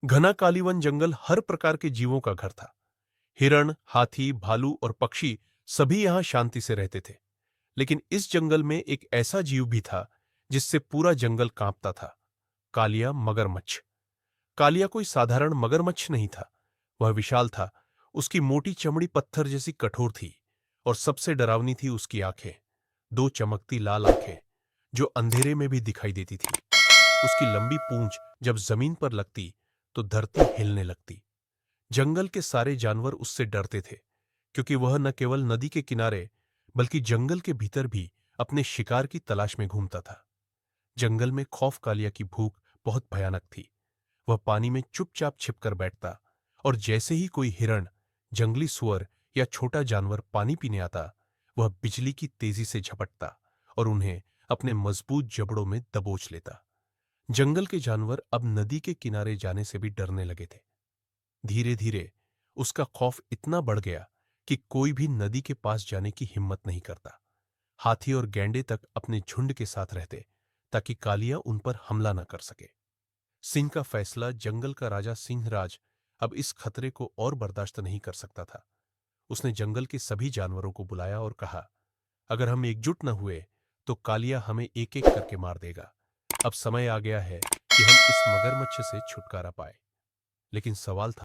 घना कालीवन जंगल हर प्रकार के जीवों का घर था। हिरण, हाथी, भालू और पक्षी सभी यहां शांति से रहते थे। लेकिन इस जंगल में एक ऐसा जीव भी था जिससे पूरा जंगल कांपता था। कालिया मगरमच्छ। कालिया कोई साधारण मगरमच्छ नहीं था। वह विशाल था। उसकी मोटी चमड़ी पत्थर जैसी कठोर थी और सबसे डरावनी थी उसकी आंखें। दो चमकती लाल आंखें जो अंधेरे में भी दिखाई देती थी। उसकी लंबी पूंछ जब जमीन पर लगती तो धरती हिलने लगती। जंगल के सारे जानवर उससे डरते थे, क्योंकि वह न केवल नदी के किनारे बल्कि जंगल के भीतर भी अपने शिकार की तलाश में घूमता था। जंगल में खौफ कालिया की भूख बहुत भयानक थी। वह पानी में चुपचाप छिपकर बैठता और जैसे ही कोई हिरण, जंगली सुअर या छोटा जानवर पानी पीने आता, वह बिजली की तेजी से झपटता और उन्हें अपने मजबूत जबड़ों में दबोच लेता। जंगल के जानवर अब नदी के किनारे जाने से भी डरने लगे थे। धीरे धीरे उसका खौफ इतना बढ़ गया कि कोई भी नदी के पास जाने की हिम्मत नहीं करता। हाथी और गैंडे तक अपने झुंड के साथ रहते ताकि कालिया उन पर हमला न कर सके। सिंह का फैसला जंगल का राजा सिंहराज अब इस खतरे को और बर्दाश्त नहीं कर सकता था। उसने जंगल के सभी जानवरों को बुलाया और कहा, अगर हम एकजुट न हुए तो कालिया हमें एक एक करके मार देगा। अब समय आ गया है कि हम इस मगरमच्छ से छुटकारा पाए। लेकिन सवाल था,